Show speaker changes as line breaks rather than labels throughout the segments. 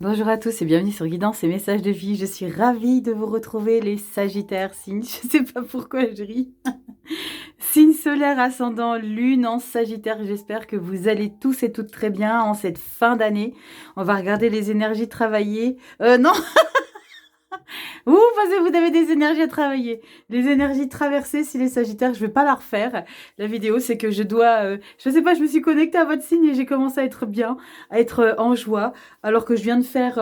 Bonjour à tous et bienvenue sur Guidance et Messages de Vie. Je suis ravie de vous retrouver les Sagittaires, signe, je sais pas pourquoi je ris. Signe solaire ascendant Lune en Sagittaire, j'espère que vous allez tous et toutes très bien en cette fin d'année. On va regarder les énergies travailler. Non, vous pensez que vous avez des énergies à travailler. Les énergies traversées, si les Sagittaires, je vais pas la refaire. La vidéo, c'est que je dois, je sais pas, je me suis connectée à votre signe et j'ai commencé à être bien, à être en joie, alors que je viens de faire...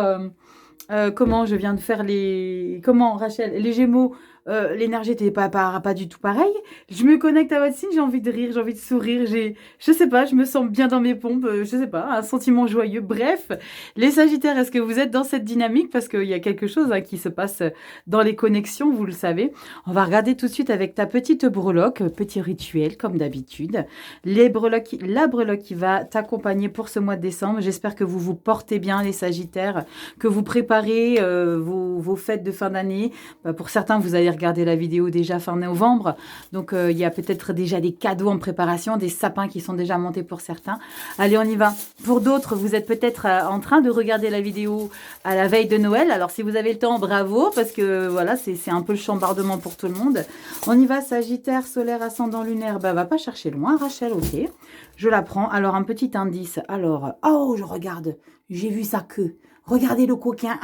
comment je viens de faire les... Comment, Rachel? Les Gémeaux, l'énergie n'était pas du tout pareil. Je me connecte à votre signe, j'ai envie de rire, j'ai envie de sourire, je sais pas, je me sens bien dans mes pompes, je sais pas, un sentiment joyeux. Bref, les Sagittaires, est-ce que vous êtes dans cette dynamique? Parce qu'il y a quelque chose hein, qui se passe dans les connexions, vous le savez. On va regarder tout de suite avec ta petite breloque, petit rituel comme d'habitude. La breloque qui va t'accompagner pour ce mois de décembre. J'espère que vous vous portez bien, les Sagittaires, que vous préparez vos fêtes de fin d'année. Pour certains, vous allez regarder la vidéo déjà fin novembre. Donc, il y a peut-être déjà des cadeaux en préparation, des sapins qui sont déjà montés pour certains. Allez, on y va. Pour d'autres, vous êtes peut-être en train de regarder la vidéo à la veille de Noël. Alors, si vous avez le temps, bravo, parce que voilà, c'est un peu le chambardement pour tout le monde. On y va, Sagittaire, solaire, ascendant, lunaire. Bah, va pas chercher loin, Rachel, ok. Je la prends. Alors, un petit indice. Alors, oh, je regarde. J'ai vu sa queue. Regardez le coquin.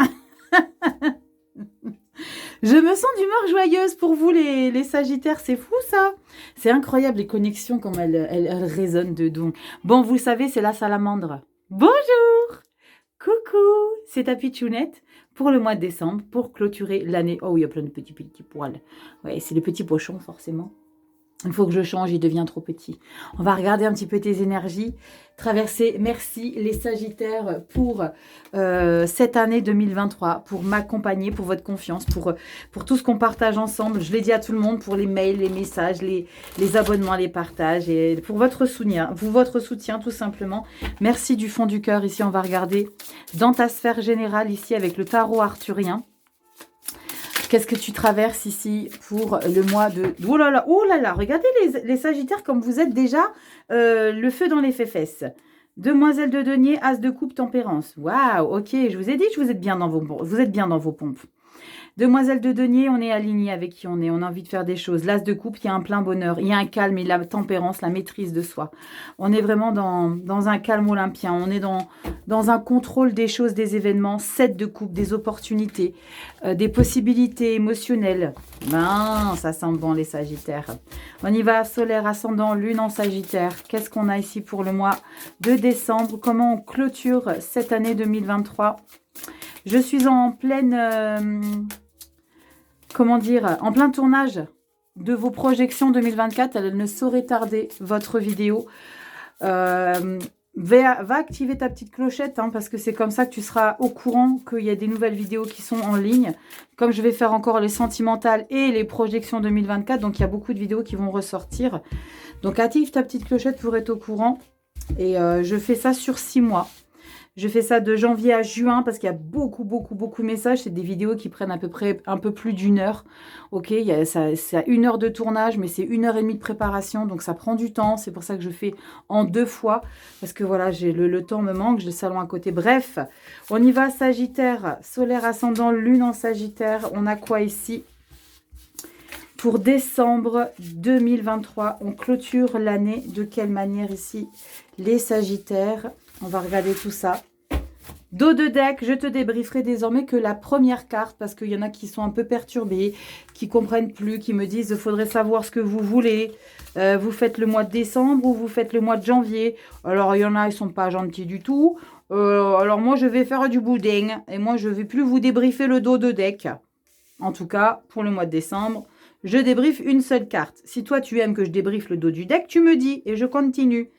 Je me sens d'humeur joyeuse pour vous, les Sagittaires. C'est fou, ça. C'est incroyable, les connexions, comme elles résonnent dedans. Bon, vous savez, c'est la salamandre. Bonjour. Coucou. C'est ta pitchounette pour le mois de décembre, pour clôturer l'année. Oh, il y a plein de petits poils. Ouais, c'est le petit pochon, forcément. Il faut que je change, il devient trop petit. On va regarder un petit peu tes énergies. Traverser, merci les Sagittaires pour cette année 2023, pour m'accompagner, pour votre confiance, pour tout ce qu'on partage ensemble. Je l'ai dit à tout le monde, pour les mails, les messages, les abonnements, les partages, et pour votre soutien tout simplement. Merci du fond du cœur. Ici, on va regarder dans ta sphère générale, ici avec le tarot arthurien. Qu'est-ce que tu traverses ici pour le mois de... Oh là là, regardez les Sagittaires comme vous êtes déjà le feu dans les fesses. Demoiselle de denier, as de coupe, tempérance. Waouh, ok, je vous ai dit que vous êtes bien dans vos pompes. Demoiselle de denier, on est aligné avec qui on est. On a envie de faire des choses. L'as de coupe, il y a un plein bonheur. Il y a un calme et la tempérance, la maîtrise de soi. On est vraiment dans un calme olympien. On est dans un contrôle des choses, des événements. 7 de coupe, des opportunités, des possibilités émotionnelles. Ben, ça sent bon les Sagittaires. On y va, solaire, ascendant, lune en Sagittaire. Qu'est-ce qu'on a ici pour le mois de décembre? Comment on clôture cette année 2023? Je suis en pleine... comment dire, en plein tournage de vos projections 2024. Elle ne saurait tarder, votre vidéo. Va activer ta petite clochette, hein, parce que c'est comme ça que tu seras au courant qu'il y a des nouvelles vidéos qui sont en ligne. Comme je vais faire encore les sentimentales et les projections 2024, donc il y a beaucoup de vidéos qui vont ressortir. Donc active ta petite clochette pour être au courant. Et je fais ça sur 6 mois. Je fais ça de janvier à juin parce qu'il y a beaucoup de messages. C'est des vidéos qui prennent à peu près un peu plus d'1 heure. Ok, c'est à 1 heure de tournage, mais c'est 1 heure et demie de préparation. Donc ça prend du temps. C'est pour ça que je fais en 2 fois. Parce que voilà, le temps me manque. J'ai le salon à côté. Bref, on y va. Sagittaire, solaire ascendant, lune en Sagittaire. On a quoi ici? Pour décembre 2023, on clôture l'année. De quelle manière ici, les Sagittaires? On va regarder tout ça. Dos de deck, je te débrieferai désormais que la première carte, parce qu'il y en a qui sont un peu perturbés, qui comprennent plus, qui me disent il faudrait savoir ce que vous voulez. Vous faites le mois de décembre ou vous faites le mois de janvier. Alors, il y en a, ils sont pas gentils du tout. Alors, moi, je vais faire du boudin. Et moi, je vais plus vous débriefer le dos de deck. En tout cas, pour le mois de décembre, je débriefe une seule carte. Si toi, tu aimes que je débriefe le dos du deck, tu me dis et je continue.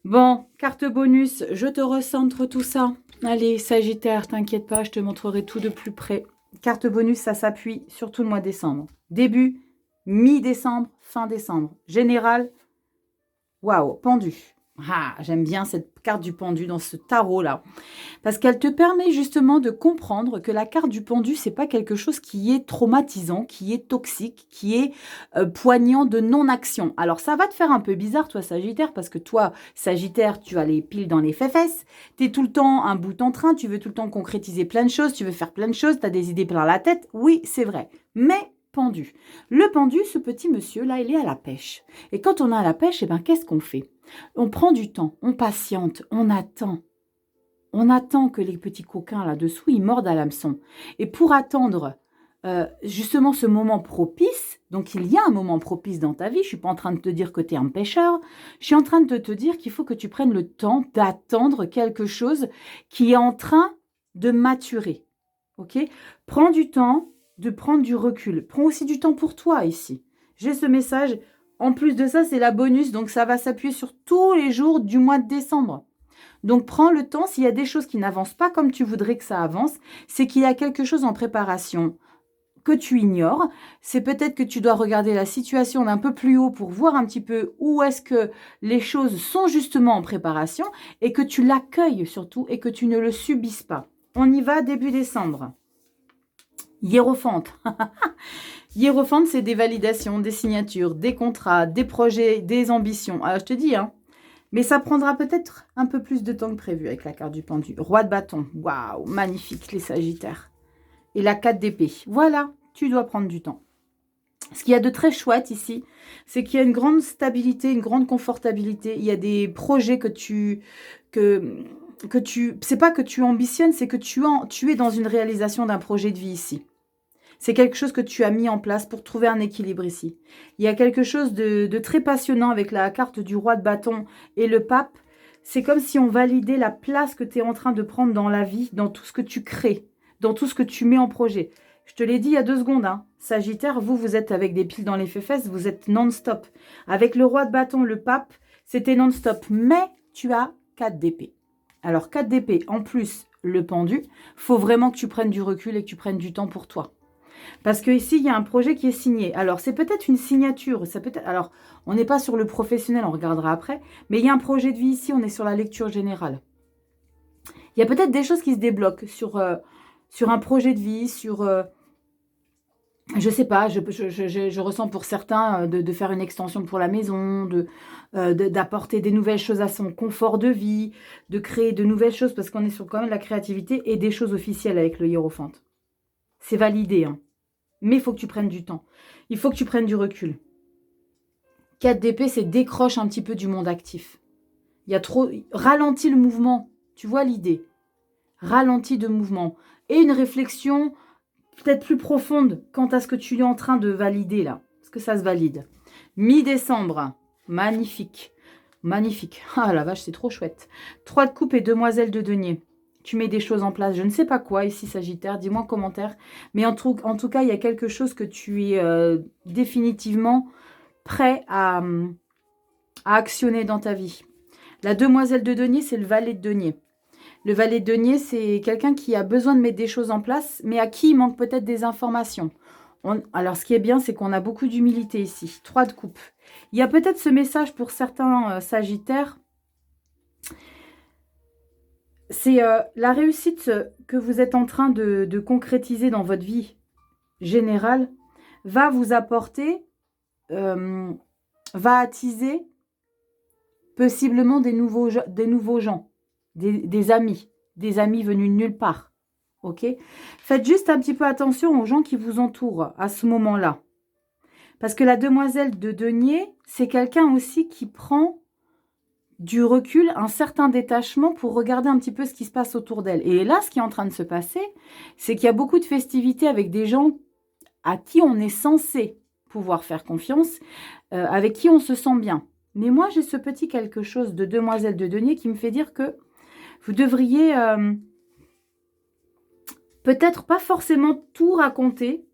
Bon, carte bonus, je te recentre tout ça. Allez, Sagittaire, t'inquiète pas, je te montrerai tout de plus près. Carte bonus, ça s'appuie sur tout le mois de décembre. Début, mi-décembre, fin décembre. Général, waouh, pendu. Ah, j'aime bien cette carte du pendu dans ce tarot-là. Parce qu'elle te permet justement de comprendre que la carte du pendu, c'est pas quelque chose qui est traumatisant, qui est toxique, qui est poignant de non-action. Alors, ça va te faire un peu bizarre, toi, Sagittaire, parce que toi, Sagittaire, tu as les piles dans les fesses, tu es tout le temps un bout en train, tu veux tout le temps concrétiser plein de choses, tu veux faire plein de choses, tu as des idées plein la tête. Oui, c'est vrai. Mais pendu. Le pendu, ce petit monsieur-là, il est à la pêche. Et quand on est à la pêche, eh ben, qu'est-ce qu'on fait? On prend du temps, on patiente, on attend. On attend que les petits coquins là-dessous, ils mordent à l'hameçon. Et pour attendre justement ce moment propice, donc il y a un moment propice dans ta vie, je ne suis pas en train de te dire que tu es un pêcheur, je suis en train de te dire qu'il faut que tu prennes le temps d'attendre quelque chose qui est en train de maturer. Ok? Prends du temps, de prendre du recul. Prends aussi du temps pour toi ici. J'ai ce message. En plus de ça, c'est la bonus, donc ça va s'appuyer sur tous les jours du mois de décembre. Donc, prends le temps. S'il y a des choses qui n'avancent pas comme tu voudrais que ça avance, c'est qu'il y a quelque chose en préparation que tu ignores. C'est peut-être que tu dois regarder la situation d'un peu plus haut pour voir un petit peu où est-ce que les choses sont justement en préparation et que tu l'accueilles surtout et que tu ne le subisses pas. On y va début décembre. Hiérophante. Hiérophante, c'est des validations, des signatures, des contrats, des projets, des ambitions. Alors, je te dis, hein, mais ça prendra peut-être un peu plus de temps que prévu avec la carte du pendu. Roi de bâton. Waouh, magnifique les Sagittaires. Et la 4 d'épée. Voilà, tu dois prendre du temps. Ce qu'il y a de très chouette ici, c'est qu'il y a une grande stabilité, une grande confortabilité. Il y a des projets c'est pas que tu ambitionnes, c'est que tu es dans une réalisation d'un projet de vie ici. C'est quelque chose que tu as mis en place pour trouver un équilibre ici. Il y a quelque chose de très passionnant avec la carte du roi de bâton et le pape. C'est comme si on validait la place que tu es en train de prendre dans la vie, dans tout ce que tu crées, dans tout ce que tu mets en projet. Je te l'ai dit il y a 2 secondes, hein. Sagittaire, vous êtes avec des piles dans les fesses, vous êtes non-stop. Avec le roi de bâton, le pape, c'était non-stop. Mais tu as 4 d'épée. Alors 4 d'épée, en plus le pendu, faut vraiment que tu prennes du recul et que tu prennes du temps pour toi. Parce qu'ici, il y a un projet qui est signé. Alors, c'est peut-être une signature. Alors, on n'est pas sur le professionnel, on regardera après. Mais il y a un projet de vie ici, on est sur la lecture générale. Il y a peut-être des choses qui se débloquent sur un projet de vie, sur... je sais pas, je ressens pour certains de faire une extension pour la maison, d'apporter des nouvelles choses à son confort de vie, de créer de nouvelles choses, parce qu'on est sur quand même la créativité et des choses officielles avec le hiérophante. C'est validé, hein. Mais il faut que tu prennes du temps. Il faut que tu prennes du recul. 4 d'épée, c'est décroche un petit peu du monde actif. Il y a trop... Ralentis le mouvement. Tu vois l'idée. Ralentis de mouvement. Et une réflexion peut-être plus profonde quant à ce que tu es en train de valider là. Parce que ça se valide. Mi-décembre. Magnifique. Magnifique. Ah la vache, c'est trop chouette. 3 de coupe et demoiselle de denier. Tu mets des choses en place, je ne sais pas quoi ici Sagittaire, dis-moi en commentaire. Mais en tout cas, il y a quelque chose que tu es définitivement prêt à actionner dans ta vie. La demoiselle de denier, c'est le valet de denier. Le valet de denier, c'est quelqu'un qui a besoin de mettre des choses en place, mais à qui il manque peut-être des informations. Alors, ce qui est bien, c'est qu'on a beaucoup d'humilité ici. 3 de coupe. Il y a peut-être ce message pour certains Sagittaires. C'est la réussite que vous êtes en train de concrétiser dans votre vie générale va vous apporter, va attiser possiblement des nouveaux gens, des amis venus de nulle part. Ok? Faites juste un petit peu attention aux gens qui vous entourent à ce moment-là. Parce que la demoiselle de denier, c'est quelqu'un aussi qui prend du recul, un certain détachement pour regarder un petit peu ce qui se passe autour d'elle. Et là, ce qui est en train de se passer, c'est qu'il y a beaucoup de festivités avec des gens à qui on est censé pouvoir faire confiance, avec qui on se sent bien. Mais moi, j'ai ce petit quelque chose de demoiselle de denier qui me fait dire que vous devriez peut-être pas forcément tout raconter,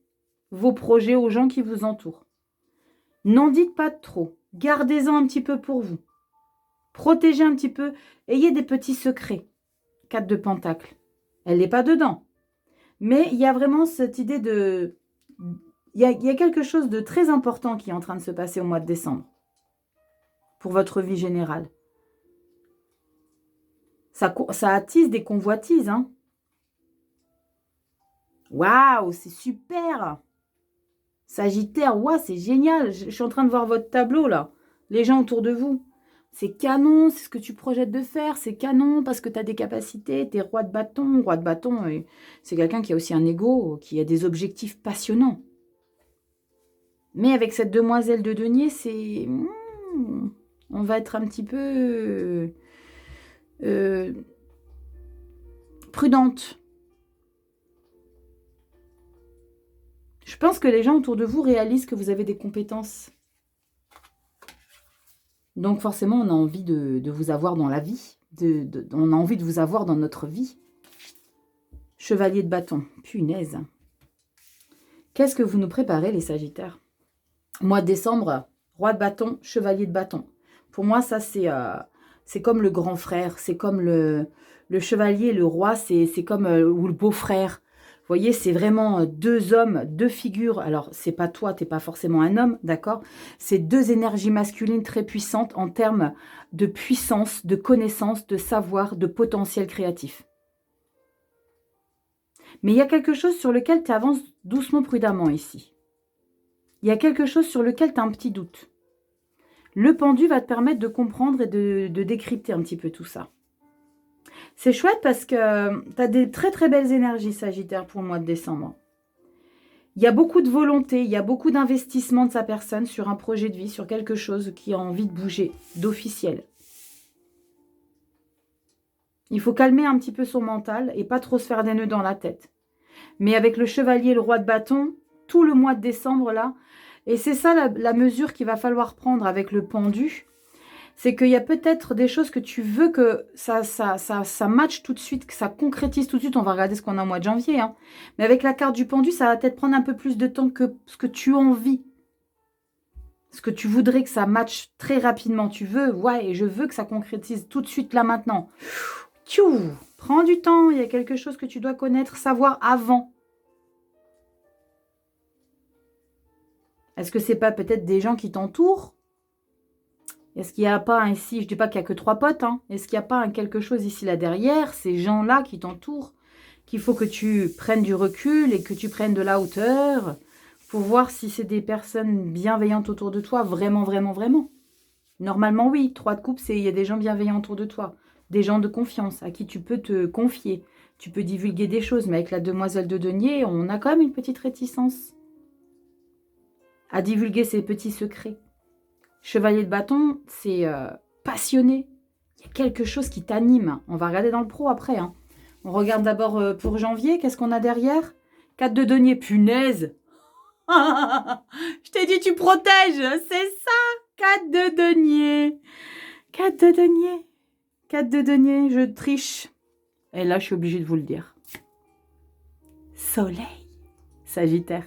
vos projets aux gens qui vous entourent. N'en dites pas trop. Gardez-en un petit peu pour vous. Protégez un petit peu. Ayez des petits secrets. 4 de pentacle. Elle n'est pas dedans. Mais il y a vraiment cette idée de... Il y a quelque chose de très important qui est en train de se passer au mois de décembre. Pour votre vie générale. Ça attise des convoitises, hein. Waouh, c'est super. Sagittaire, waouh, c'est génial. Je suis en train de voir votre tableau, là. Les gens autour de vous. C'est canon, c'est ce que tu projettes de faire. C'est canon parce que tu as des capacités. Tu es roi de bâton. Roi de bâton, c'est quelqu'un qui a aussi un ego, qui a des objectifs passionnants. Mais avec cette demoiselle de denier, c'est... on va être un petit peu... prudente. Je pense que les gens autour de vous réalisent que vous avez des compétences. Donc forcément, on a envie de vous avoir dans la vie. On a envie de vous avoir dans notre vie. Chevalier de bâton. Punaise. Qu'est-ce que vous nous préparez, les Sagittaires? Mois de décembre, roi de bâton, chevalier de bâton. Pour moi, ça, c'est comme le grand frère. C'est comme le chevalier, le roi, c'est comme ou le beau-frère. Vous voyez, c'est vraiment deux hommes, deux figures. Alors, c'est pas toi, t'es pas forcément un homme, d'accord? C'est deux énergies masculines très puissantes en termes de puissance, de connaissance, de savoir, de potentiel créatif. Mais il y a quelque chose sur lequel tu avances doucement, prudemment ici. Il y a quelque chose sur lequel tu as un petit doute. Le pendu va te permettre de comprendre et de décrypter un petit peu tout ça. C'est chouette parce que tu as des très très belles énergies, Sagittaire, pour le mois de décembre. Il y a beaucoup de volonté, il y a beaucoup d'investissement de sa personne sur un projet de vie, sur quelque chose qui a envie de bouger, d'officiel. Il faut calmer un petit peu son mental et pas trop se faire des nœuds dans la tête. Mais avec le chevalier, le roi de bâton, tout le mois de décembre là, et c'est ça la mesure qu'il va falloir prendre avec le pendu, c'est qu'il y a peut-être des choses que tu veux que ça matche tout de suite, que ça concrétise tout de suite. On va regarder ce qu'on a au mois de janvier. Hein. Mais avec la carte du pendu, ça va peut-être prendre un peu plus de temps que ce que tu as envie. Ce que tu voudrais que ça matche très rapidement. Tu veux, ouais, et je veux que ça concrétise tout de suite là maintenant. Tchou, prends du temps. Il y a quelque chose que tu dois connaître, savoir avant. Est-ce que c'est pas peut-être des gens qui t'entourent? Est-ce qu'il n'y a pas ici, je ne dis pas qu'il n'y a que 3 potes, hein, est-ce qu'il n'y a pas quelque chose ici, là, derrière, ces gens-là qui t'entourent, qu'il faut que tu prennes du recul et que tu prennes de la hauteur pour voir si c'est des personnes bienveillantes autour de toi, vraiment, vraiment, vraiment. Normalement, oui, 3 de coupe, il y a des gens bienveillants autour de toi, des gens de confiance à qui tu peux te confier, tu peux divulguer des choses, mais avec la demoiselle de denier, on a quand même une petite réticence à divulguer ses petits secrets. Chevalier de bâton, c'est passionné. Il y a quelque chose qui t'anime. On va regarder dans le pro après. Hein. On regarde d'abord pour janvier. Qu'est-ce qu'on a derrière? 4 de denier. Punaise. Je t'ai dit, tu protèges. C'est ça. 4 de denier. 4 de denier. 4 de denier. Je triche. Et là, je suis obligée de vous le dire. Soleil. Sagittaire.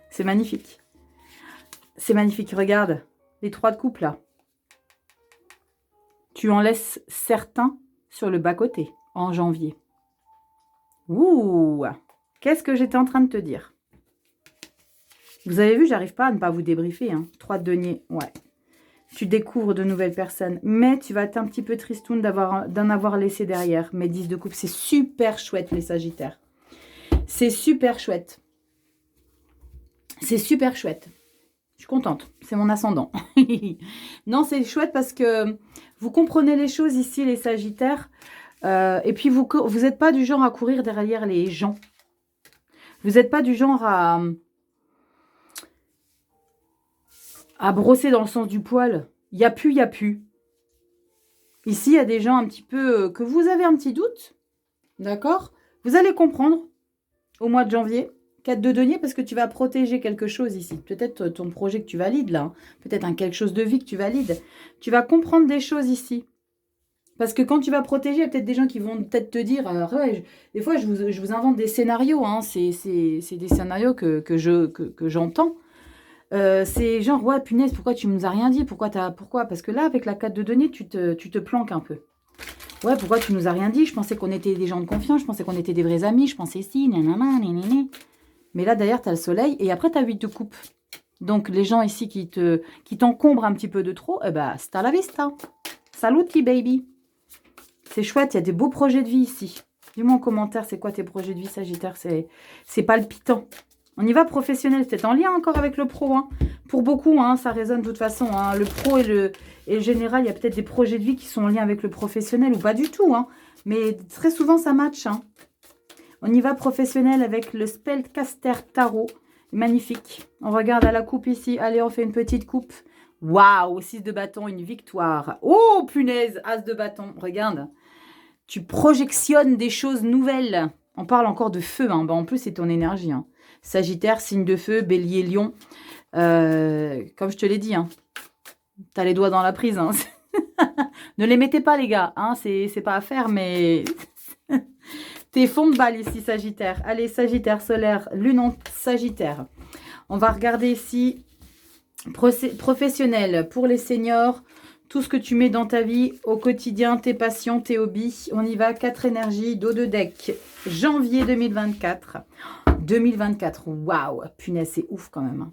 C'est magnifique. C'est magnifique. Regarde. Les 3 de coupe, là. Tu en laisses certains sur le bas-côté, en janvier. Ouh! Qu'est-ce que j'étais en train de te dire? Vous avez vu, j'arrive pas à ne pas vous débriefer. Hein. 3 de denier, ouais. Tu découvres de nouvelles personnes, mais tu vas être un petit peu tristoun d'en avoir laissé derrière. Mais 10 de coupe, c'est super chouette, les Sagittaires. C'est super chouette. C'est super chouette. Je suis contente, c'est mon ascendant. Non, c'est chouette parce que vous comprenez les choses ici, les Sagittaires. Et puis, vous n'êtes pas du genre à courir derrière les gens. Vous n'êtes pas du genre à brosser dans le sens du poil. Il n'y a plus, il n'y a plus. Ici, il y a des gens un petit peu... que vous avez un petit doute. D'accord? Vous allez comprendre au mois de janvier. 4 de denier parce que tu vas protéger quelque chose ici. Peut-être ton projet que tu valides là. Hein. Peut-être quelque chose de vie que tu valides. Tu vas comprendre des choses ici. Parce que quand tu vas protéger, il y a peut-être des gens qui vont peut-être te dire... ouais, des fois, je vous invente des scénarios. Hein. C'est des scénarios que j'entends. C'est genre, ouais, punaise, pourquoi tu nous as rien dit? Pourquoi? Parce que là, avec la 4 de denier, tu te planques un peu. Ouais, pourquoi tu nous as rien dit? Je pensais qu'on était des gens de confiance. Je pensais qu'on était des vrais amis. Je pensais si, nanana, nanana. Mais là, d'ailleurs, tu as le soleil et après, tu as 8 de coupe. Donc, les gens ici qui t'encombrent un petit peu de trop, eh ben, hasta la vista. Saluti, baby. C'est chouette, il y a des beaux projets de vie ici. Dis-moi en commentaire, c'est quoi tes projets de vie, Sagittaire? C'est palpitant. On y va professionnel, peut-être en lien encore avec le pro. Hein. Pour beaucoup, hein, ça résonne de toute façon. Hein. Le pro et le général, il y a peut-être des projets de vie qui sont en lien avec le professionnel ou pas du tout. Hein. Mais très souvent, ça match. Hein. On y va professionnel avec le Spellcaster Tarot. Magnifique. On regarde à la coupe ici. Allez, on fait une petite coupe. Waouh, 6 de bâton, une victoire. Oh, punaise, as de bâton. Regarde. Tu projectionnes des choses nouvelles. On parle encore de feu. Hein. En plus, c'est ton énergie. Hein. Sagittaire, signe de feu, bélier, lion. Comme je te l'ai dit, hein. Tu as les doigts dans la prise. Hein. Ne les mettez pas, les gars. Hein. C'est pas à faire, mais... T'es fond de balle ici, Sagittaire. Allez, Sagittaire solaire, lune en Sagittaire. On va regarder ici, professionnel pour les seniors. Tout ce que tu mets dans ta vie au quotidien, tes passions, tes hobbies. On y va, 4 énergies, dos de deck. Janvier 2024. 2024, waouh, punaise, c'est ouf quand même.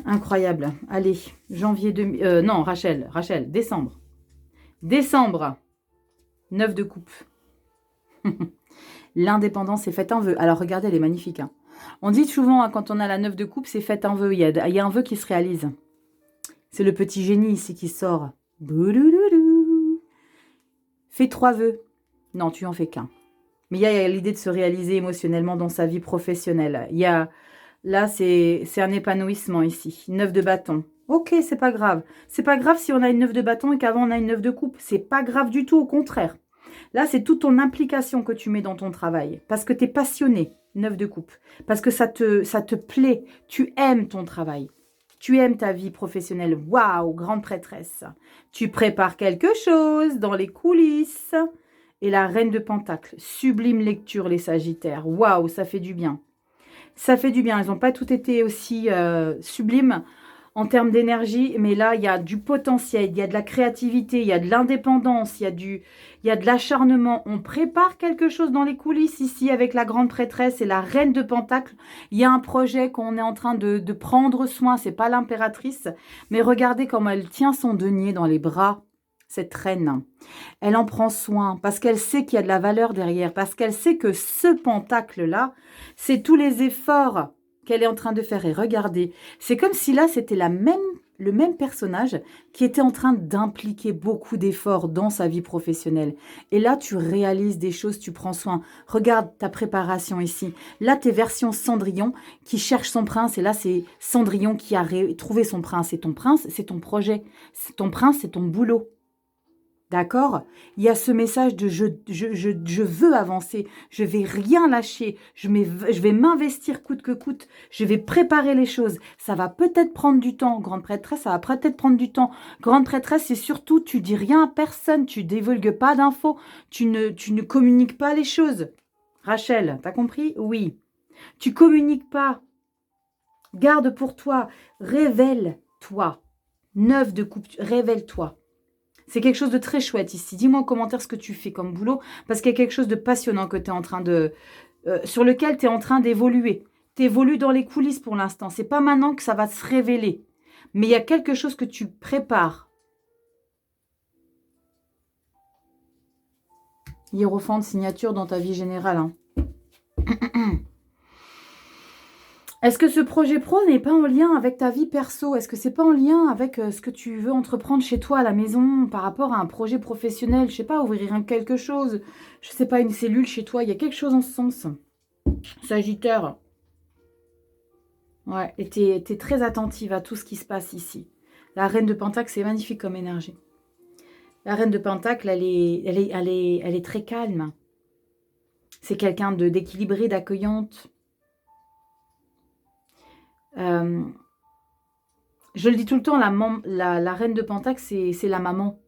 Incroyable. Allez, janvier 2000... non, Rachel, décembre. Décembre, 9 de coupe. L'indépendance est faite un vœu. Alors, regardez, elle est magnifique. Hein. On dit souvent, hein, quand on a la 9 de coupe, c'est fait un vœu. Il y a un vœu qui se réalise. C'est le petit génie ici qui sort. Boulouloulou. Fais 3 vœux. Non, tu en fais qu'un. Mais il y a l'idée de se réaliser émotionnellement dans sa vie professionnelle. Il y a, là, c'est un épanouissement ici. 9 de bâton. Ok, c'est pas grave. C'est pas grave si on a une 9 de bâton et qu'avant on a une 9 de coupe. C'est pas grave du tout, au contraire. Là, c'est toute ton implication que tu mets dans ton travail. Parce que tu es passionné, 9 de coupe. Parce que ça te plaît. Tu aimes ton travail. Tu aimes ta vie professionnelle. Waouh, grande prêtresse. Tu prépares quelque chose dans les coulisses. Et la reine de Pentacle. Sublime lecture, les Sagittaires. Waouh, ça fait du bien. Ça fait du bien. Elles n'ont pas toutes été aussi sublimes en termes d'énergie. Mais là, il y a du potentiel, il y a de la créativité, il y a de l'indépendance, il y a de l'acharnement. On prépare quelque chose dans les coulisses ici avec la grande prêtresse et la reine de Pentacle. Il y a un projet qu'on est en train de prendre soin. Ce n'est pas l'impératrice. Mais regardez comment elle tient son denier dans les bras. Cette reine, elle en prend soin parce qu'elle sait qu'il y a de la valeur derrière, parce qu'elle sait que ce pentacle-là, c'est tous les efforts qu'elle est en train de faire. Et regardez, c'est comme si là, c'était le même personnage qui était en train d'impliquer beaucoup d'efforts dans sa vie professionnelle. Et là, tu réalises des choses, tu prends soin. Regarde ta préparation ici. Là, tes versions Cendrillon qui cherche son prince. Et là, c'est Cendrillon qui a trouvé son prince. Et ton prince, c'est ton projet. Ton prince, c'est ton boulot. D'accord? Il y a ce message de je veux avancer, je vais rien lâcher, je vais m'investir coûte que coûte, je vais préparer les choses. Ça va peut-être prendre du temps, grande prêtresse, ça va peut-être prendre du temps. Grande prêtresse, c'est surtout, tu dis rien à personne, tu divulgues pas d'infos, tu ne communiques pas les choses. Rachel, t'as compris? Oui. Tu communiques pas. Garde pour toi, révèle-toi. 9 de coupe, révèle-toi. C'est quelque chose de très chouette ici. Dis-moi en commentaire ce que tu fais comme boulot, parce qu'il y a quelque chose de passionnant que tu es en train de, sur lequel tu es en train d'évoluer. Tu évolues dans les coulisses pour l'instant. C'est pas maintenant que ça va se révéler. Mais il y a quelque chose que tu prépares. Hiérophante, signature dans ta vie générale. Hein. Est-ce que ce projet pro n'est pas en lien avec ta vie perso? Est-ce que c'est pas en lien avec ce que tu veux entreprendre chez toi à la maison par rapport à un projet professionnel? Je sais pas, ouvrir quelque chose. Je sais pas, une cellule chez toi. Il y a quelque chose en ce sens. Sagittaire. Ouais, et t'es très attentive à tout ce qui se passe ici. La reine de Pentacle, c'est magnifique comme énergie. La reine de Pentacle, elle est très calme. C'est quelqu'un d'équilibré, d'accueillante. Je le dis tout le temps, la reine de Pentacle, c'est la maman.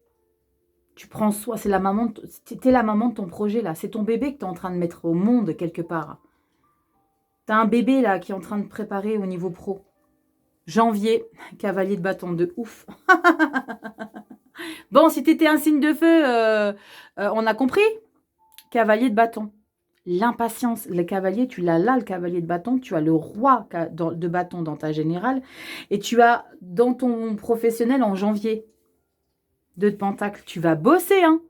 Tu prends soin, c'est la maman, t'es la maman de ton projet là. C'est ton bébé que tu es en train de mettre au monde quelque part. Tu as un bébé là qui est en train de préparer au niveau pro. Janvier, cavalier de bâton de ouf. Bon, si tu étais un signe de feu, on a compris. Cavalier de bâton. L'impatience, le cavalier, tu l'as là, le cavalier de bâton, tu as le roi de bâton dans ta générale, et tu as dans ton professionnel en janvier. 2 de Pentacle, tu vas bosser, hein.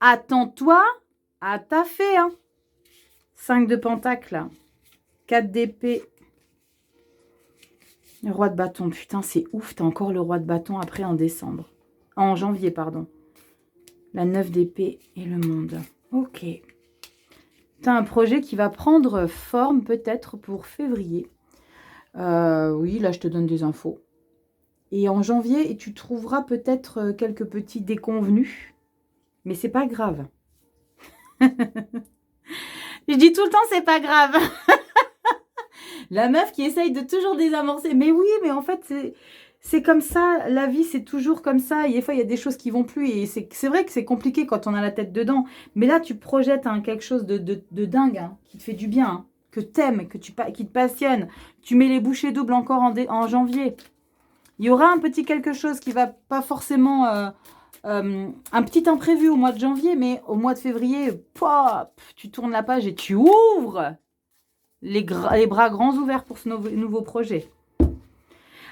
Attends-toi à taffer, hein. 5 de Pentacle, 4 d'épée. Le roi de bâton, putain, c'est ouf, t'as encore le roi de bâton après en décembre. En janvier, pardon. La 9 d'épée et le monde. Ok. T'as un projet qui va prendre forme peut-être pour février. Oui, là, je te donne des infos. Et en janvier, tu trouveras peut-être quelques petits déconvenus. Mais c'est pas grave. Je dis tout le temps, c'est pas grave. La meuf qui essaye de toujours désamorcer. Mais oui, mais en fait, c'est comme ça. La vie, c'est toujours comme ça. Et des fois, il y a des choses qui vont plus. Et c'est vrai que c'est compliqué quand on a la tête dedans. Mais là, tu projettes quelque chose de dingue, hein, qui te fait du bien, hein, que t'aimes, qui te passionne. Tu mets les bouchées doubles encore en janvier. Il y aura un petit quelque chose qui va pas forcément... un petit imprévu au mois de janvier, mais au mois de février, pop, tu tournes la page et tu ouvres les bras grands ouverts pour ce nouveau projet.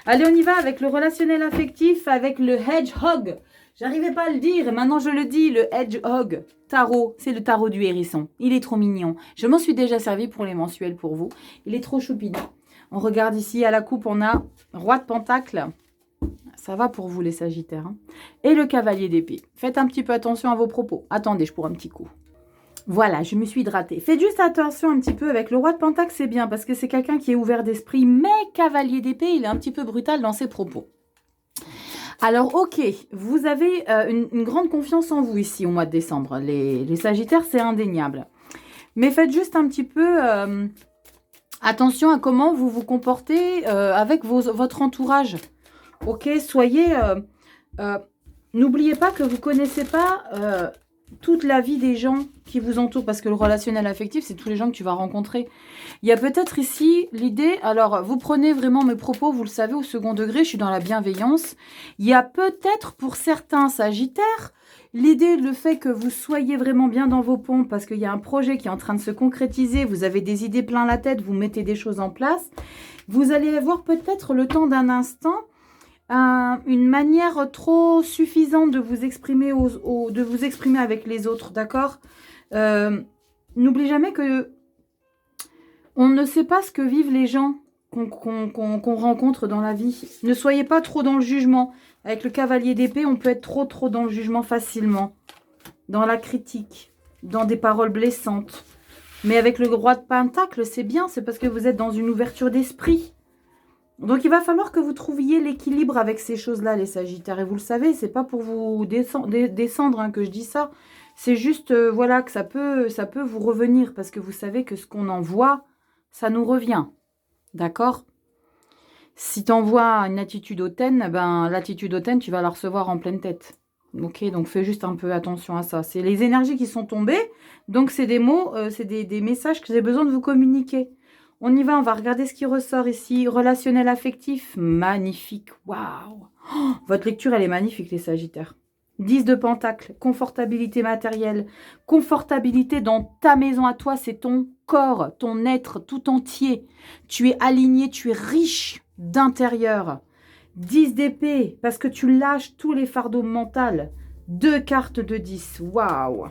Allez, on y va avec le relationnel affectif, avec le hedgehog. J'arrivais pas à le dire, et maintenant je le dis, le hedgehog. Tarot, c'est le tarot du hérisson. Il est trop mignon. Je m'en suis déjà servi pour les mensuels pour vous. Il est trop choupinou. On regarde ici, à la coupe, on a roi de pentacle. Ça va pour vous, les sagittaires. Hein. Et le cavalier d'épée. Faites un petit peu attention à vos propos. Attendez, je prends un petit coup. Voilà, je me suis hydratée. Faites juste attention un petit peu avec le roi de pentacle, c'est bien, parce que c'est quelqu'un qui est ouvert d'esprit, mais cavalier d'épée, il est un petit peu brutal dans ses propos. Alors, ok, vous avez une grande confiance en vous ici au mois de décembre. Les sagittaires, c'est indéniable. Mais faites juste un petit peu attention à comment vous vous comportez avec votre entourage. Ok, soyez... n'oubliez pas que vous ne connaissez pas toute la vie des gens qui vous entourent, parce que le relationnel affectif, c'est tous les gens que tu vas rencontrer. Il y a peut-être ici l'idée, alors vous prenez vraiment mes propos, vous le savez, au second degré, je suis dans la bienveillance. Il y a peut-être pour certains sagittaires, l'idée, le fait que vous soyez vraiment bien dans vos pompes, parce qu'il y a un projet qui est en train de se concrétiser, vous avez des idées plein la tête, vous mettez des choses en place, vous allez avoir peut-être le temps d'un instant, une manière trop suffisante de vous exprimer, de vous exprimer avec les autres, d'accord? N'oublie jamais que on ne sait pas ce que vivent les gens qu'on rencontre dans la vie. Ne soyez pas trop dans le jugement. Avec le cavalier d'épée, on peut être trop dans le jugement facilement, dans la critique, dans des paroles blessantes. Mais avec le roi de pentacle, c'est bien, c'est parce que vous êtes dans une ouverture d'esprit. Donc, il va falloir que vous trouviez l'équilibre avec ces choses-là, les sagittaires. Et vous le savez, c'est pas pour vous descendre hein, que je dis ça. C'est juste, voilà, que ça peut vous revenir. Parce que vous savez que ce qu'on envoie, ça nous revient. D'accord? Si tu envoies une attitude hautaine, ben, l'attitude hautaine, tu vas la recevoir en pleine tête. Ok? Donc, fais juste un peu attention à ça. C'est les énergies qui sont tombées. Donc, c'est des mots, c'est des messages que j'ai besoin de vous communiquer. On y va, on va regarder ce qui ressort ici. Relationnel affectif, magnifique. Waouh! Oh, votre lecture, elle est magnifique, les sagittaires. 10 de pentacle, confortabilité matérielle. Confortabilité dans ta maison à toi, c'est ton corps, ton être tout entier. Tu es aligné, tu es riche d'intérieur. 10 d'épée, parce que tu lâches tous les fardeaux mentaux. 2 cartes de 10, waouh!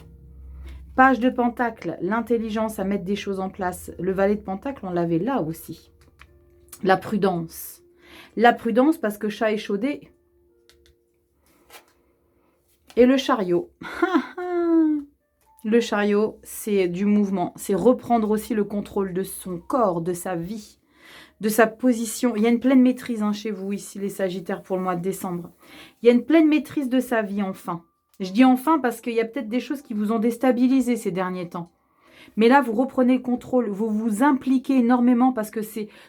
Page de pentacle, l'intelligence à mettre des choses en place. Le valet de pentacle, on l'avait là aussi. La prudence. La prudence parce que chat échaudé. Et le chariot. Le chariot, c'est du mouvement. C'est reprendre aussi le contrôle de son corps, de sa vie, de sa position. Il y a une pleine maîtrise hein, chez vous ici, les sagittaires, pour le mois de décembre. Il y a une pleine maîtrise de sa vie, enfin. Je dis enfin parce qu'il y a peut-être des choses qui vous ont déstabilisé ces derniers temps. Mais là, vous reprenez le contrôle, vous vous impliquez énormément parce que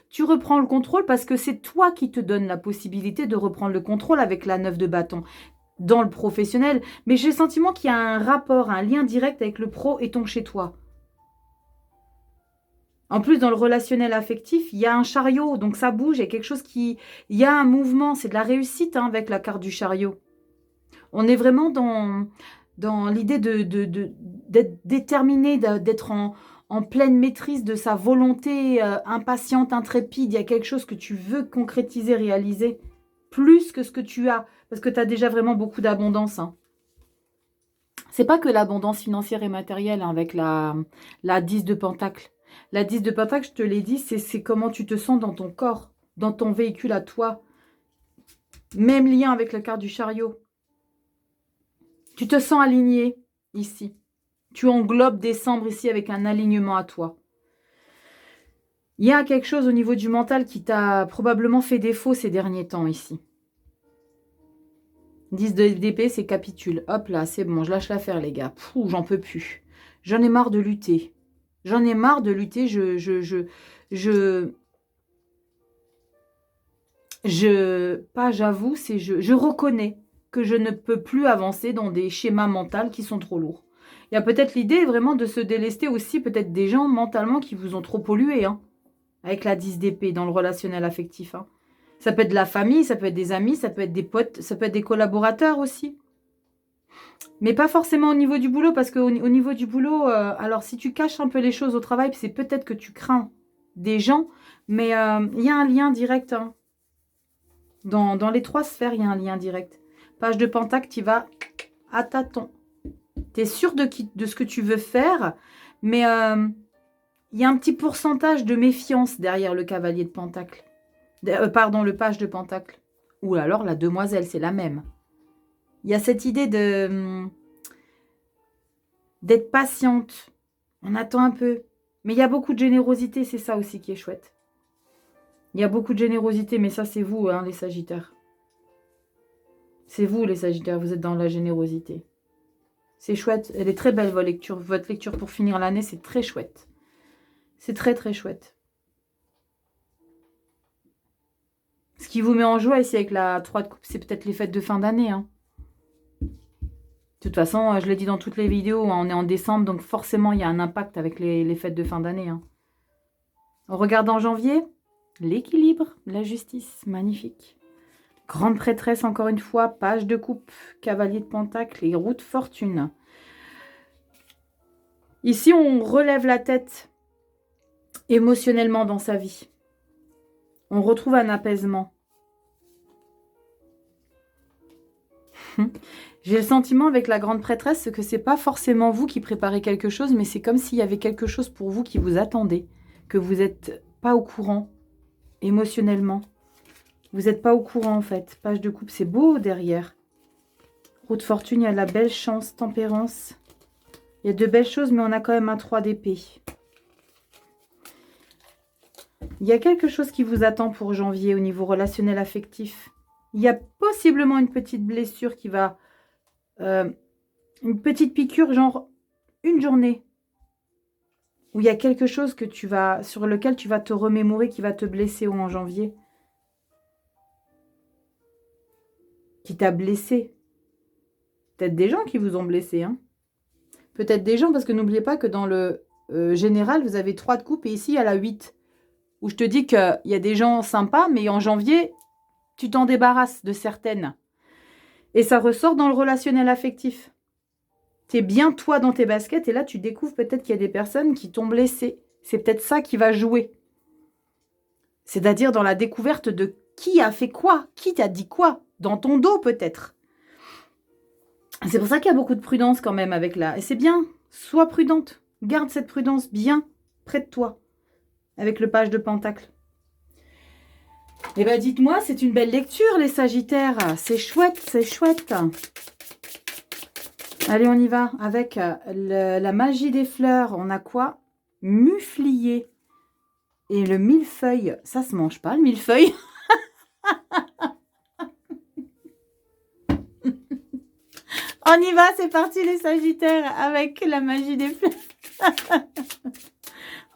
tu reprends le contrôle parce que c'est toi qui te donne la possibilité de reprendre le contrôle avec la 9 de bâton dans le professionnel. Mais j'ai le sentiment qu'il y a un rapport, un lien direct avec le pro et ton chez toi. En plus, dans le relationnel affectif, il y a un chariot, donc ça bouge, il y a quelque chose il y a un mouvement, c'est de la réussite hein, avec la carte du chariot. On est vraiment dans l'idée d'être déterminé, d'être en pleine maîtrise de sa volonté impatiente, intrépide. Il y a quelque chose que tu veux concrétiser, réaliser, plus que ce que tu as. Parce que tu as déjà vraiment beaucoup d'abondance. Hein. C'est pas que l'abondance financière et matérielle hein, avec la 10 de Pentacle. La 10 de Pentacle, je te l'ai dit, c'est comment tu te sens dans ton corps, dans ton véhicule à toi. Même lien avec la carte du chariot. Tu te sens aligné ici. Tu englobes décembre ici avec un alignement à toi. Il y a quelque chose au niveau du mental qui t'a probablement fait défaut ces derniers temps ici. 10 d'épée, c'est capitule. Hop là, c'est bon, je lâche l'affaire les gars. J'en peux plus. J'en ai marre de lutter. J'en ai marre de lutter. Je reconnais que je ne peux plus avancer dans des schémas mentaux qui sont trop lourds. Il y a peut-être l'idée vraiment de se délester aussi peut-être des gens mentalement qui vous ont trop pollué, hein, avec la 10 d'épée dans le relationnel affectif. Hein. Ça peut être de la famille, ça peut être des amis, ça peut être des potes, ça peut être des collaborateurs aussi. Mais pas forcément au niveau du boulot, parce qu'au niveau du boulot, alors si tu caches un peu les choses au travail, c'est peut-être que tu crains des gens, mais il y a un lien direct. Hein. Dans les 3 sphères, il y a un lien direct. Page de Pentacle, tu vas à tâtons. Tu es sûr de ce que tu veux faire, mais il y a un petit pourcentage de méfiance derrière le cavalier de Pentacle. Pardon, le page de Pentacle. Ou alors la demoiselle, c'est la même. Il y a cette idée d'être patiente. On attend un peu. Mais il y a beaucoup de générosité, c'est ça aussi qui est chouette. Il y a beaucoup de générosité, mais ça c'est vous, hein, les Sagittaires. C'est vous, les Sagittaires, vous êtes dans la générosité. C'est chouette. Elle est très belle, votre lecture. Votre lecture pour finir l'année, c'est très chouette. C'est très, très chouette. Ce qui vous met en joie ici avec la 3 de coupe, c'est peut-être les fêtes de fin d'année. Hein. De toute façon, je l'ai dit dans toutes les vidéos, hein, on est en décembre, donc forcément, il y a un impact avec les fêtes de fin d'année. Hein. On regarde en janvier, l'équilibre, la justice, magnifique. Grande prêtresse, encore une fois, page de coupe, cavalier de pentacle et roue de fortune. Ici, on relève la tête émotionnellement dans sa vie. On retrouve un apaisement. J'ai le sentiment avec la grande prêtresse que c'est pas forcément vous qui préparez quelque chose, mais c'est comme s'il y avait quelque chose pour vous qui vous attendait, que vous n'êtes pas au courant émotionnellement. Vous n'êtes pas au courant en fait. Page de coupe, c'est beau derrière. Roue de fortune, il y a la belle chance, tempérance. Il y a de belles choses, mais on a quand même un 3 d'épée. Il y a quelque chose qui vous attend pour janvier au niveau relationnel affectif. Il y a possiblement une petite blessure qui va... une petite piqûre, genre une journée. Où il y a quelque chose que sur lequel tu vas te remémorer, qui va te blesser en janvier. Qui t'a blessé. Peut-être des gens qui vous ont blessé. Hein. Peut-être des gens, parce que n'oubliez pas que dans le général, vous avez 3 de coupe et ici, il y a la 8. Où je te dis qu'il y a des gens sympas, mais en janvier, tu t'en débarrasses de certaines. Et ça ressort dans le relationnel affectif. Tu es bien toi dans tes baskets et là, tu découvres peut-être qu'il y a des personnes qui t'ont blessé. C'est peut-être ça qui va jouer. C'est-à-dire dans la découverte de qui a fait quoi, qui t'a dit quoi, dans ton dos peut-être. C'est pour ça qu'il y a beaucoup de prudence quand même avec là. Et c'est bien, sois prudente. Garde cette prudence bien près de toi. Avec le page de Pentacle. Eh bien, dites-moi, c'est une belle lecture, les Sagittaires. C'est chouette, c'est chouette. Allez, on y va. Avec la magie des fleurs, on a quoi? Muflier. Et le millefeuille. Ça se mange pas, le millefeuille. On y va, c'est parti, les Sagittaires, avec la magie des fleurs.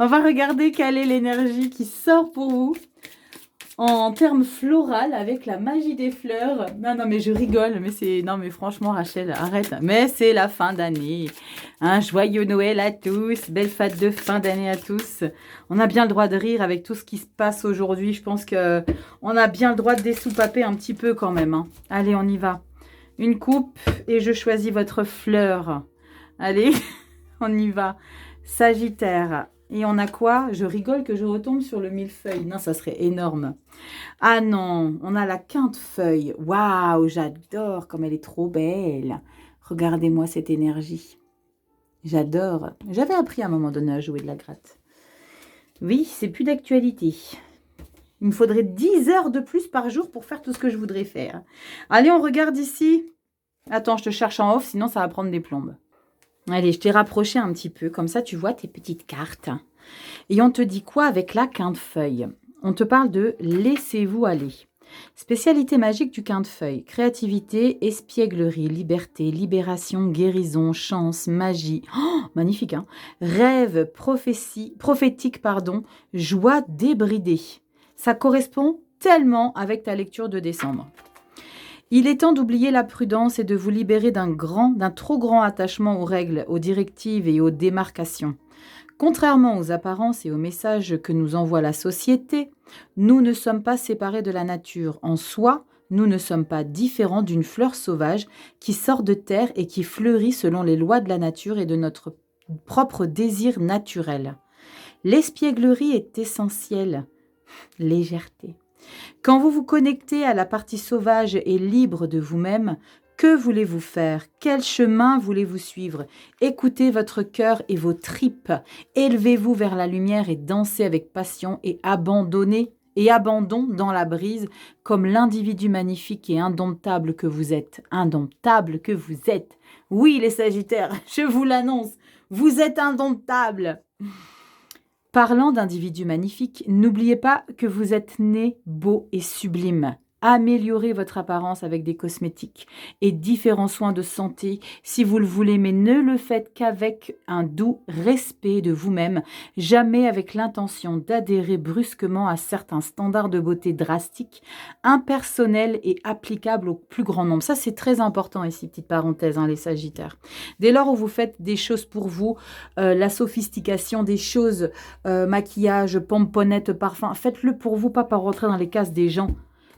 On va regarder quelle est l'énergie qui sort pour vous en termes floral avec la magie des fleurs. Non, mais je rigole, mais c'est... Non, mais franchement, Rachel, arrête. Mais c'est la fin d'année. Un joyeux Noël à tous. Belle fête de fin d'année à tous. On a bien le droit de rire avec tout ce qui se passe aujourd'hui. Je pense qu'on a bien le droit de dessoupaper un petit peu quand même. Hein. Allez, on y va. Une coupe et je choisis votre fleur. Allez, on y va. Sagittaire. Et on a quoi? Je rigole que je retombe sur le millefeuille. Non, ça serait énorme. Ah non, on a la quinte-feuille. Waouh, j'adore comme elle est trop belle. Regardez-moi cette énergie. J'adore. J'avais appris à un moment donné à jouer de la gratte. Oui, c'est plus d'actualité. Il me faudrait 10 heures de plus par jour pour faire tout ce que je voudrais faire. Allez, on regarde ici. Attends, je te cherche en off, sinon ça va prendre des plombes. Allez, je t'ai rapproché un petit peu. Comme ça, tu vois tes petites cartes. Et on te dit quoi avec la quinte-feuille? On te parle de laissez-vous aller. Spécialité magique du quinte-feuille. Créativité, espièglerie, liberté, libération, guérison, chance, magie. Oh, magnifique, hein? Rêve, prophétique, joie débridée. Ça correspond tellement avec ta lecture de décembre. Il est temps d'oublier la prudence et de vous libérer d'un trop grand attachement aux règles, aux directives et aux démarcations. Contrairement aux apparences et aux messages que nous envoie la société, nous ne sommes pas séparés de la nature. En soi, nous ne sommes pas différents d'une fleur sauvage qui sort de terre et qui fleurit selon les lois de la nature et de notre propre désir naturel. L'espièglerie est essentielle. Légèreté. Quand vous vous connectez à la partie sauvage et libre de vous-même, que voulez-vous faire? Quel chemin voulez-vous suivre? Écoutez votre cœur et vos tripes. Élevez-vous vers la lumière et dansez avec passion et abandon dans la brise comme l'individu magnifique et indomptable que vous êtes. Indomptable que vous êtes. Oui, les Sagittaires, je vous l'annonce, vous êtes indomptables. Parlant d'individus magnifiques, n'oubliez pas que vous êtes né beau et sublime. Améliorez votre apparence avec des cosmétiques et différents soins de santé si vous le voulez, mais ne le faites qu'avec un doux respect de vous-même, jamais avec l'intention d'adhérer brusquement à certains standards de beauté drastiques, impersonnels et applicables au plus grand nombre. Ça, c'est très important ici, petite parenthèse, hein, les Sagittaires. Dès lors où vous faites des choses pour vous, la sophistication des choses, maquillage, pomponnette, parfum, faites-le pour vous, pas pour rentrer dans les cases des gens.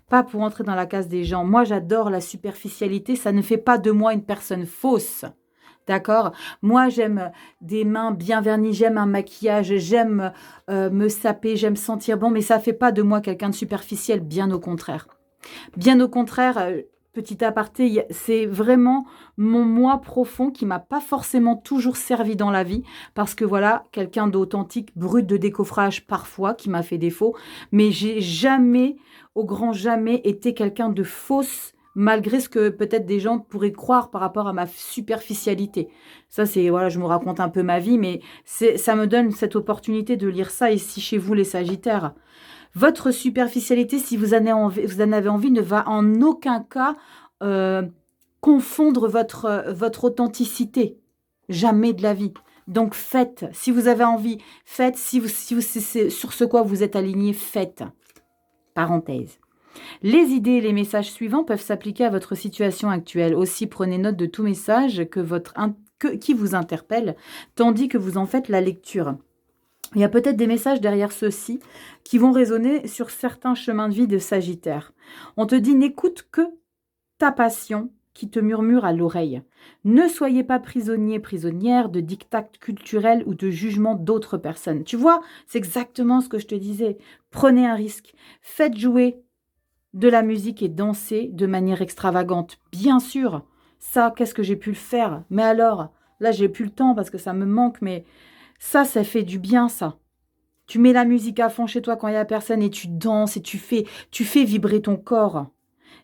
Pas pour entrer dans la case des gens. Moi, j'adore la superficialité. Ça ne fait pas de moi une personne fausse. D'accord? Moi, j'aime des mains bien vernies. J'aime un maquillage. J'aime me saper. J'aime sentir bon. Mais ça ne fait pas de moi quelqu'un de superficiel. Bien au contraire. Bien au contraire, petit aparté, c'est vraiment mon moi profond qui m'a pas forcément toujours servi dans la vie. Parce que voilà, quelqu'un d'authentique, brut de décoffrage parfois, qui m'a fait défaut. Mais j'ai jamais... au grand jamais été quelqu'un de fausse, malgré ce que peut-être des gens pourraient croire par rapport à ma superficialité. Ça, c'est, voilà, je me raconte un peu ma vie, mais ça me donne cette opportunité de lire ça ici chez vous, les Sagittaires. Votre superficialité, si vous en avez envie, ne va en aucun cas confondre votre authenticité. Jamais de la vie. Donc faites, si vous avez envie, faites, si c'est sur ce quoi vous êtes aligné, faites. Parenthèse. Les idées et les messages suivants peuvent s'appliquer à votre situation actuelle. Aussi, prenez note de tout message qui vous interpelle, tandis que vous en faites la lecture. Il y a peut-être des messages derrière ceux-ci qui vont résonner sur certains chemins de vie de Sagittaire. On te dit, n'écoute que ta passion qui te murmure à l'oreille. Ne soyez pas prisonnier, prisonnière de dictats culturels ou de jugements d'autres personnes. Tu vois, c'est exactement ce que je te disais. Prenez un risque. Faites jouer de la musique et dansez de manière extravagante. Bien sûr, ça, qu'est-ce que j'ai pu le faire? Mais alors, là, j'ai plus le temps parce que ça me manque, mais ça fait du bien, ça. Tu mets la musique à fond chez toi quand il n'y a personne et tu danses et tu fais vibrer ton corps.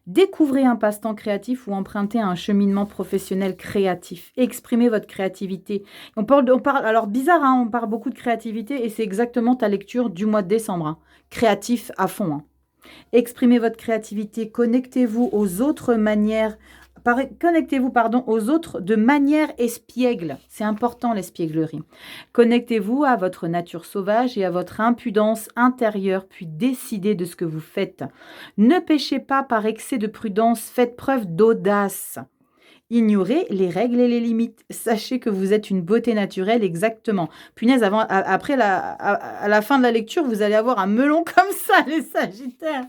Découvrez un passe-temps créatif ou empruntez un cheminement professionnel créatif. Exprimez votre créativité. On parle, alors bizarre, hein, on parle beaucoup de créativité et c'est exactement ta lecture du mois de décembre. Hein. Créatif à fond. Hein. Exprimez votre créativité. Connectez-vous aux autres aux autres de manière espiègle. C'est important l'espièglerie. Connectez-vous à votre nature sauvage et à votre impudence intérieure, puis décidez de ce que vous faites. Ne péchez pas par excès de prudence, faites preuve d'audace. Ignorez les règles et les limites. Sachez que vous êtes une beauté naturelle, exactement. Punaise, après à la fin de la lecture, vous allez avoir un melon comme ça, les Sagittaires.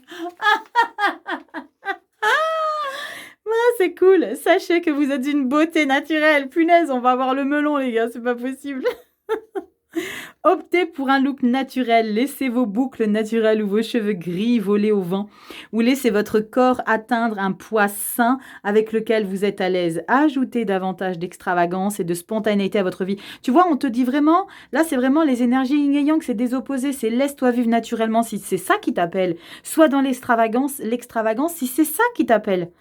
C'est cool. Sachez que vous êtes une beauté naturelle. Punaise, on va avoir le melon, les gars. C'est pas possible. Optez pour un look naturel, laissez vos boucles naturelles ou vos cheveux gris voler au vent, ou laissez votre corps atteindre un poids sain avec lequel vous êtes à l'aise. Ajoutez davantage d'extravagance et de spontanéité à votre vie. Tu vois, on te dit vraiment, là c'est vraiment les énergies yin et yang, c'est des opposés, c'est laisse-toi vivre naturellement si c'est ça qui t'appelle. Soit dans l'extravagance si c'est ça qui t'appelle.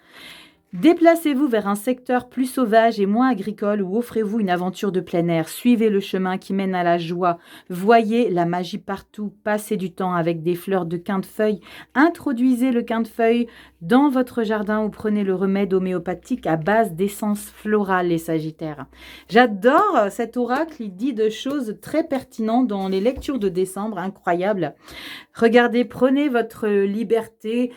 Déplacez-vous vers un secteur plus sauvage et moins agricole ou offrez-vous une aventure de plein air. Suivez le chemin qui mène à la joie. Voyez la magie partout. Passez du temps avec des fleurs de quintefeuille. Introduisez le quintefeuille dans votre jardin ou prenez le remède homéopathique à base d'essence florale, les Sagittaires. J'adore cet oracle. Il dit de choses très pertinentes dans les lectures de décembre. Incroyable. Regardez, prenez votre liberté.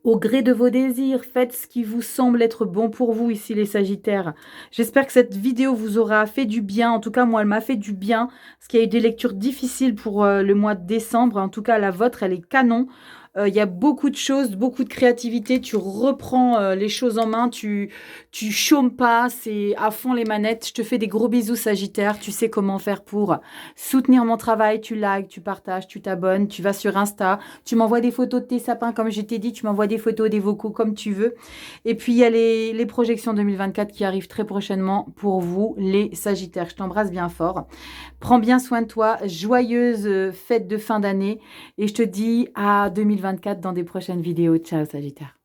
Au gré de vos désirs, faites ce qui vous semble être bon pour vous ici les Sagittaires. J'espère que cette vidéo vous aura fait du bien. En tout cas, moi, elle m'a fait du bien. Parce qu'il y a eu des lectures difficiles pour le mois de décembre. En tout cas, la vôtre, elle est canon. Il y a beaucoup de choses, beaucoup de créativité. Tu reprends les choses en main. Tu chômes pas. C'est à fond les manettes. Je te fais des gros bisous, Sagittaire. Tu sais comment faire pour soutenir mon travail. Tu likes, tu partages, tu t'abonnes. Tu vas sur Insta. Tu m'envoies des photos de tes sapins, comme je t'ai dit. Tu m'envoies des photos, des vocaux, comme tu veux. Et puis, il y a les projections 2024 qui arrivent très prochainement pour vous, les Sagittaires. Je t'embrasse bien fort. Prends bien soin de toi. Joyeuse fête de fin d'année. Et je te dis à 2024 dans des prochaines vidéos. Ciao, Sagittaire.